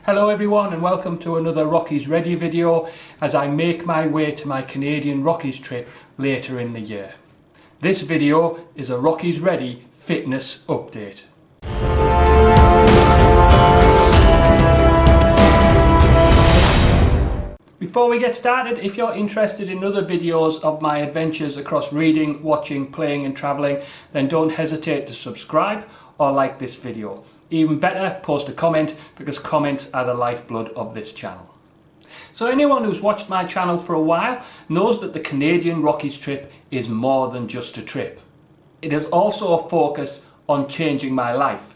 Hello everyone and welcome to another Rockies Ready video as I make my way to my Canadian Rockies trip later in the year. This video is a Rockies Ready fitness update. Before we get started, if you're interested in other videos of my adventures across reading, watching, playing and travelling, then don't hesitate to subscribe or like this video. Even better, post a comment, because comments are the lifeblood of this channel. So anyone who's watched my channel for a while knows that the Canadian Rockies trip is more than just a trip. It is also a focus on changing my life.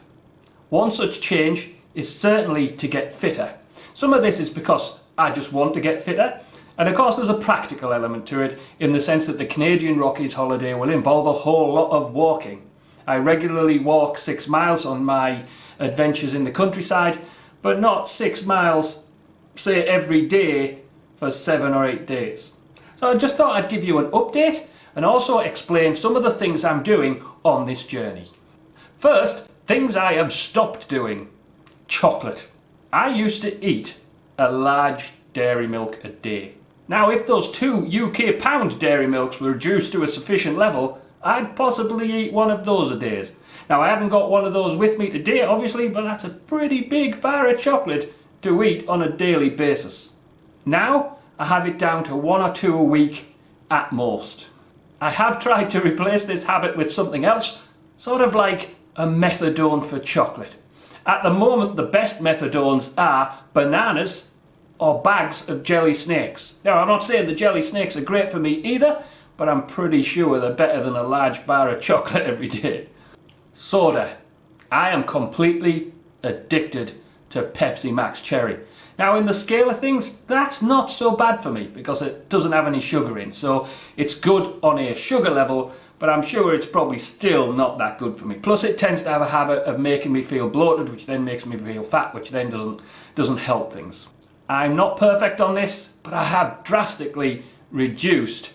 One such change is certainly to get fitter. Some of this is because I just want to get fitter, and of course there's a practical element to it in the sense that the Canadian Rockies holiday will involve a whole lot of walking. I regularly walk 6 miles on my adventures in the countryside, but not 6 miles, say, every day for 7 or 8 days. So I just thought I'd give you an update and also explain some of the things I'm doing on this journey. First, things I have stopped doing. Chocolate. I used to eat a large dairy milk a day. Now, if those 2 UK pound dairy milks were reduced to a sufficient level, I'd possibly eat one of those a day. Now, I haven't got one of those with me today, obviously, but that's a pretty big bar of chocolate to eat on a daily basis. Now, I have it down to 1 or 2 a week at most. I have tried to replace this habit with something else, sort of like a methadone for chocolate. At the moment, the best methadones are bananas or bags of jelly snakes. Now, I'm not saying the jelly snakes are great for me either, but I'm pretty sure they're better than a large bar of chocolate every day. Soda. I am completely addicted to Pepsi Max Cherry. Now, in the scale of things, that's not so bad for me because it doesn't have any sugar in, so it's good on a sugar level, but I'm sure it's probably still not that good for me. Plus, it tends to have a habit of making me feel bloated, which then makes me feel fat, which then doesn't help things. I'm not perfect on this, but I have drastically reduced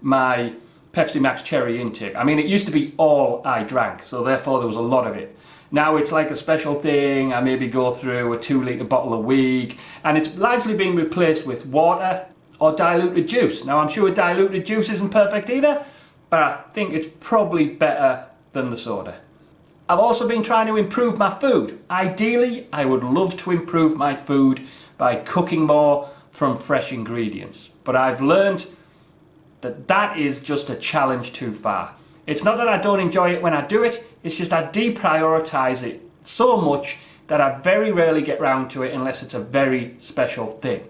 my Pepsi Max Cherry intake. I mean, it used to be all I drank, so therefore there was a lot of it. Now it's like a special thing. I maybe go through a 2-litre bottle a week, and it's largely being replaced with water or diluted juice. Now, I'm sure diluted juice isn't perfect either, but I think it's probably better than the soda. I've also been trying to improve my food. Ideally, I would love to improve my food by cooking more from fresh ingredients, but I've learned that is just a challenge too far. It's not that I don't enjoy it when I do it, it's just I deprioritize it so much that I very rarely get round to it unless it's a very special thing.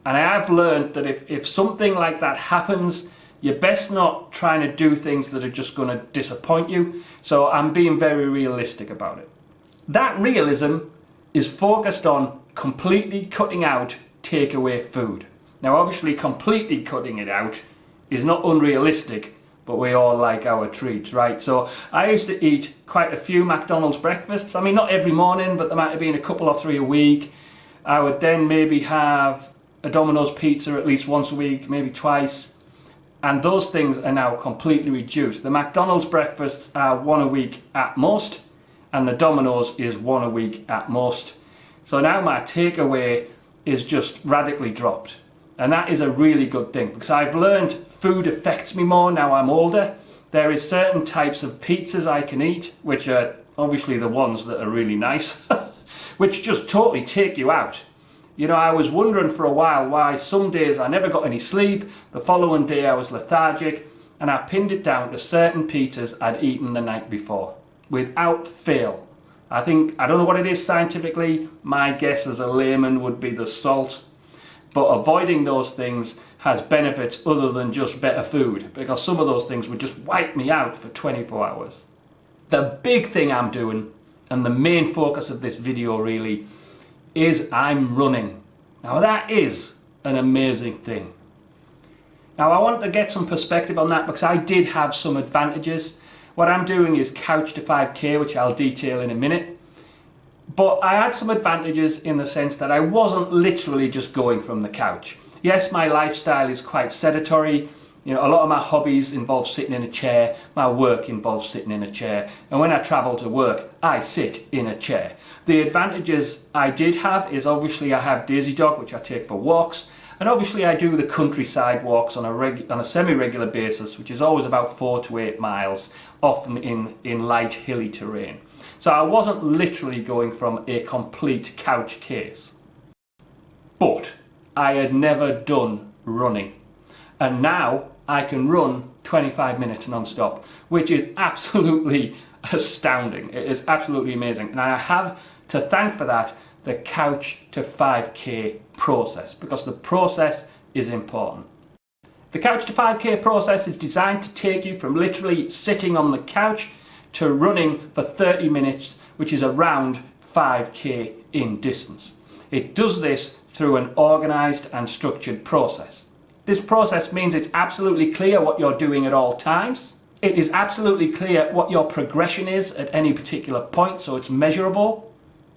And I have learned that if something like that happens, you're best not trying to do things that are just going to disappoint you. So I'm being very realistic about it. That realism is focused on completely cutting out takeaway food. Now, obviously, completely cutting it out is not unrealistic, but we all like our treats, right? So I used to eat quite a few McDonald's breakfasts. I mean, not every morning, but there might have been a couple or 3 a week. I would then maybe have a Domino's pizza at least once a week, maybe twice. And those things are now completely reduced. The McDonald's breakfasts are 1 a week at most, and the Domino's is 1 a week at most. So now my takeaway is just radically dropped. And that is a really good thing, because I've learned food affects me more now I'm older. There is certain types of pizzas I can eat, which are obviously the ones that are really nice, which just totally take you out. You know, I was wondering for a while why some days I never got any sleep, the following day I was lethargic, and I pinned it down to certain pizzas I'd eaten the night before, without fail. I don't know what it is scientifically. My guess as a layman would be the salt. But avoiding those things has benefits other than just better food, because some of those things would just wipe me out for 24 hours. The big thing I'm doing, and the main focus of this video really, is I'm running. Now, that is an amazing thing. Now, I want to get some perspective on that because I did have some advantages. What I'm doing is couch to 5k, which I'll detail in a minute. But I had some advantages in the sense that I wasn't literally just going from the couch. Yes, my lifestyle is quite sedentary. You know, a lot of my hobbies involve sitting in a chair, my work involves sitting in a chair, and when I travel to work, I sit in a chair. The advantages I did have is obviously I have Daisy Dog, which I take for walks, and obviously I do the countryside walks on a semi-regular basis, which is always about 4 to 8 miles, often in light hilly terrain. So I wasn't literally going from a complete couch case. But I had never done running. And now I can run 25 minutes non-stop, which is absolutely astounding. It is absolutely amazing. And I have to thank for that the couch to 5K process, because the process is important. The couch to 5K process is designed to take you from literally sitting on the couch to running for 30 minutes, which is around 5K in distance. It does this through an organised and structured process. This process means it's absolutely clear what you're doing at all times. It is absolutely clear what your progression is at any particular point, so it's measurable.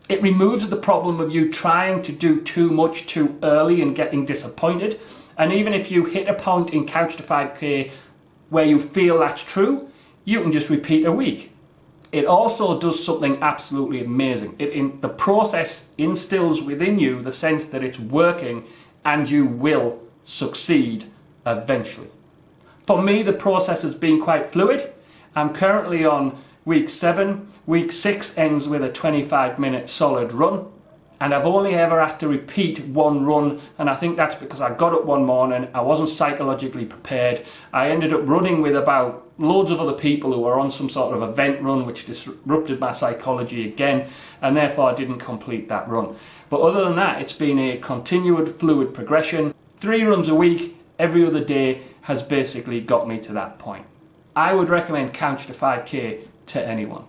It removes the problem of you trying to do too much too early and getting disappointed. And even if you hit a point in couch to 5K where you feel that's true, you can just repeat a week. It also does something absolutely amazing. The process instills within you the sense that it's working and you will succeed eventually. For me, the process has been quite fluid. I'm currently on week 7. Week 6 ends with a 25-minute solid run. And I've only ever had to repeat one run, and I think that's because I got up one morning, I wasn't psychologically prepared. I ended up running with about loads of other people who were on some sort of event run, which disrupted my psychology again, and therefore I didn't complete that run. But other than that, it's been a continued fluid progression. 3 runs a week, every other day, has basically got me to that point. I would recommend couch to 5K to anyone.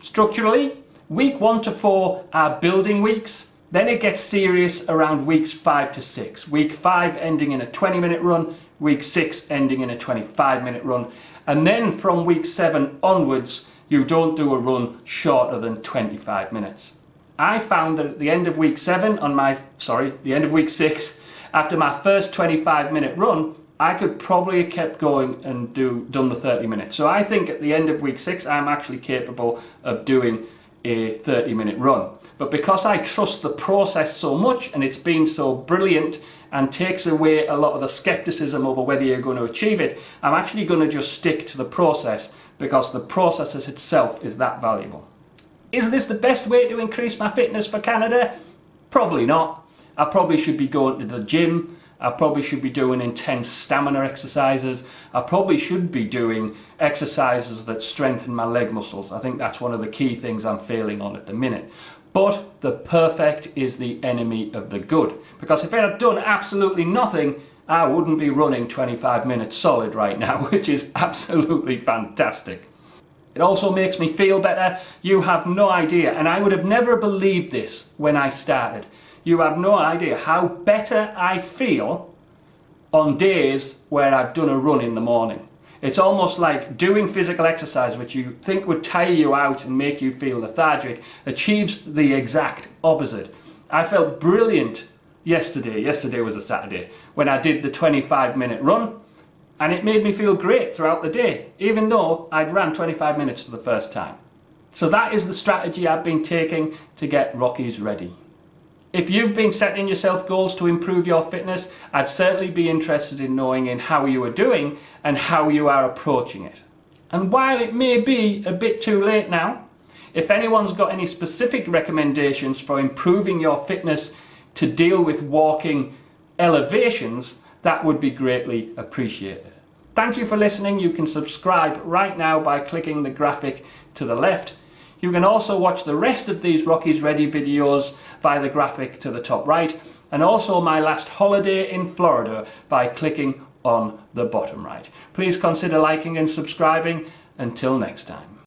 Structurally, week 1 to 4 are building weeks, then it gets serious around weeks 5 to 6. Week 5 ending in a 20-minute run, week 6 ending in a 25-minute run, and then from week 7 onwards, you don't do a run shorter than 25 minutes. I found that at the end of week 7, the end of week 6, after my first 25-minute run, I could probably have kept going and done the 30 minutes. So I think at the end of week 6, I'm actually capable of doing a 30-minute run. But because I trust the process so much and it's been so brilliant and takes away a lot of the skepticism over whether you're going to achieve it, I'm actually going to just stick to the process because the process itself is that valuable. Is this the best way to increase my fitness for Canada? Probably not. I probably should be going to the gym. I probably should be doing intense stamina exercises. I probably should be doing exercises that strengthen my leg muscles. I think that's one of the key things I'm failing on at the minute. But the perfect is the enemy of the good. Because if I had done absolutely nothing, I wouldn't be running 25 minutes solid right now, which is absolutely fantastic. It also makes me feel better. You have no idea, and I would have never believed this when I started. You have no idea how better I feel on days where I've done a run in the morning. It's almost like doing physical exercise, which you think would tire you out and make you feel lethargic, achieves the exact opposite. I felt brilliant yesterday was a Saturday, when I did the 25-minute run, and it made me feel great throughout the day, even though I'd ran 25 minutes for the first time. So that is the strategy I've been taking to get Rockies ready. If you've been setting yourself goals to improve your fitness, I'd certainly be interested in knowing how you are doing and how you are approaching it. And while it may be a bit too late now, if anyone's got any specific recommendations for improving your fitness to deal with walking elevations, that would be greatly appreciated. Thank you for listening. You can subscribe right now by clicking the graphic to the left. You can also watch the rest of these Rockies Ready videos by the graphic to the top right, and also my last holiday in Florida by clicking on the bottom right. Please consider liking and subscribing. Until next time.